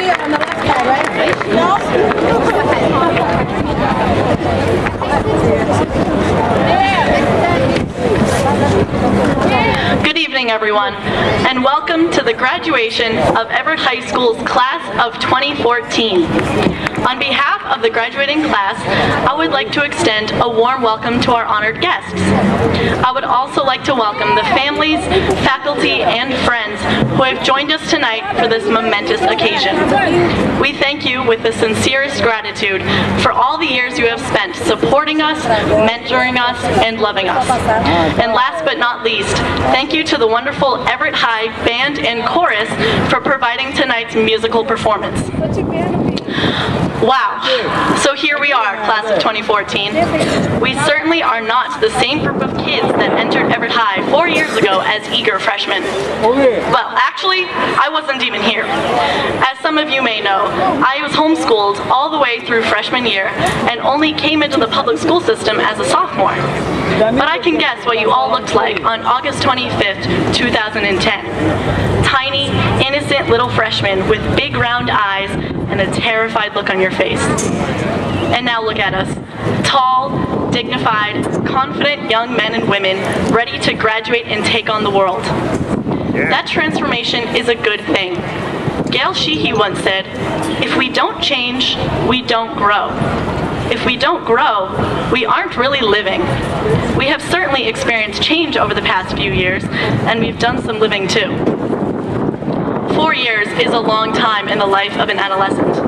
be on the left side, right? Good evening, everyone, and welcome to the graduation of Everett High School's class of 2014. On behalf of the graduating class, I would like to extend a warm welcome to our honored guests. I would also like to welcome the families, faculty, and friends who have joined us tonight for this momentous occasion. We thank you with the sincerest gratitude for all the years you have spent supporting us, mentoring us, and loving us. And last but not least, thank you to the wonderful Everett High Band and Chorus for providing tonight's musical performance. Wow, so here we are, class of 2014. We certainly are not the same group of kids that entered Everett High 4 years ago as eager freshmen. Well, actually, I wasn't even here. As some of you may know, I was homeschooled all the way through freshman year and only came into the public school system as a sophomore. But I can guess what you all looked like on August 25th, 2010. Tiny, innocent little freshmen with big round eyes and a terrified look on your face. And now look at us. Tall, dignified, confident young men and women ready to graduate and take on the world. That transformation is a good thing. Gail Sheehy once said, "If we don't change, we don't grow. If we don't grow, we aren't really living." We have certainly experienced change over the past few years, and we've done some living too. 4 years is a long time in the life of an adolescent.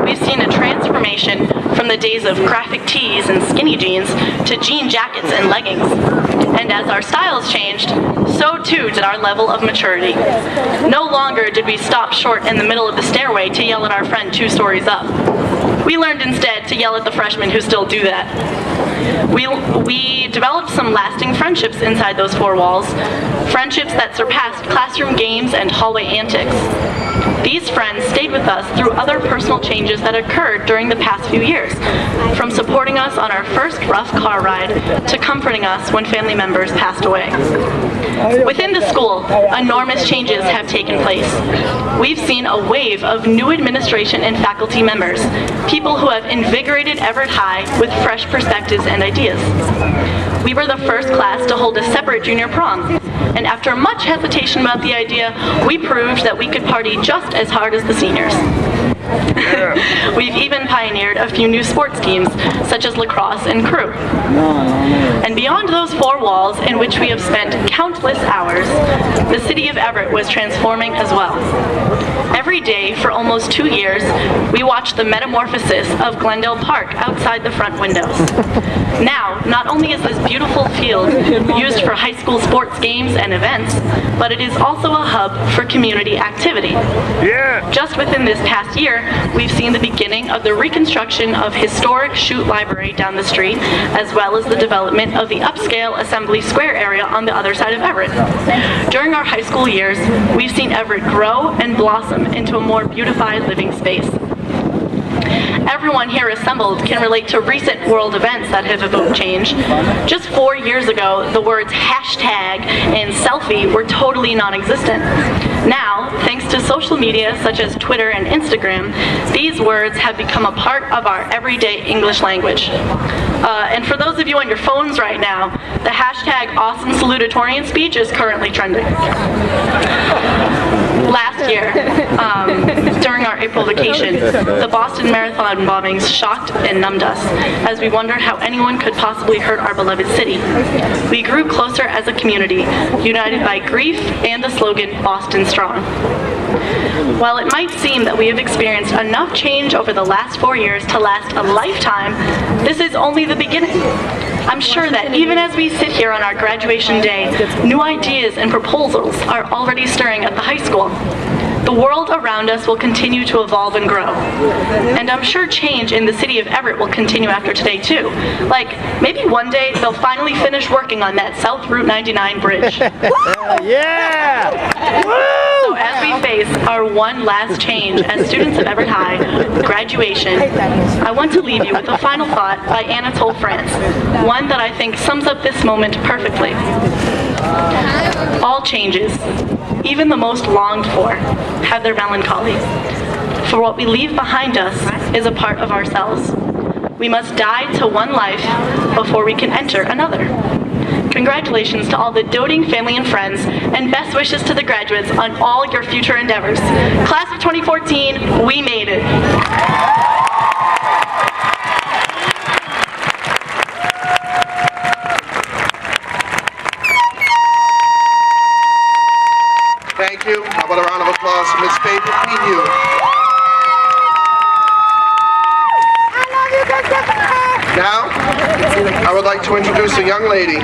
We've seen a transformation from the days of graphic tees and skinny jeans to jean jackets and leggings. And as our styles changed, so too did our level of maturity. No longer did we stop short in the middle of the stairway to yell at our friend 2 stories up. We learned instead to yell at the freshmen who still do that. We developed some lasting friendships inside those 4 walls, friendships that surpassed classroom games and hallway antics. These friends stayed with us through other personal changes that occurred during the past few years, from supporting us on our first rough car ride to comforting us when family members passed away. Within the school, enormous changes have taken place. We've seen a wave of new administration and faculty members, people who have invigorated Everett High with fresh perspectives and ideas. We were the first class to hold a separate junior prom, and after much hesitation about the idea, we proved that we could party just as hard as the seniors. We've even pioneered a few new sports teams, such as lacrosse and crew. And beyond those 4 walls in which we have spent countless hours, the city of Everett was transforming as well. Every day for almost 2 years, we watched the metamorphosis of Glendale Park outside the front windows. Now, not only is this beautiful field used for high school sports games and events, but it is also a hub for community activity. Just within this past year, we've seen the beginning of the reconstruction of historic Shute Library down the street, as well as the development of the upscale Assembly Square area on the other side of Everett. During our high school years, we've seen Everett grow and blossom into a more beautified living space. Everyone here assembled can relate to recent world events that have evoked change. Just 4 years ago, the words hashtag and selfie were totally non-existent. Now, thanks to social media such as Twitter and Instagram, these words have become a part of our everyday English language. And for those of you on your phones right now, the hashtag awesome salutatorian speech is currently trending. Last year, during our April vacation, the Boston Marathon bombings shocked and numbed us as we wondered how anyone could possibly hurt our beloved city. We grew closer as a community, united by grief and the slogan, Boston Strong. While it might seem that we have experienced enough change over the last 4 years to last a lifetime, this is only the beginning. I'm sure that even as we sit here on our graduation day, new ideas and proposals are already stirring at the high school. The world around us will continue to evolve and grow. And I'm sure change in the city of Everett will continue after today too. Like, maybe one day they'll finally finish working on that South Route 99 bridge. Yeah! So as we face our one last change as students of Everett High, graduation, I want to leave you with a final thought by Anatole France, one that I think sums up this moment perfectly. All changes, even the most longed for, have their melancholy. for what we leave behind us is a part of ourselves. We must die to one life before we can enter another. Congratulations to all the doting family and friends, and best wishes to the graduates on all your future endeavors. Class of 2014, we made it. Thank you. How about a round of applause for Ms. Faith Pinu? Now, I would like to introduce a young lady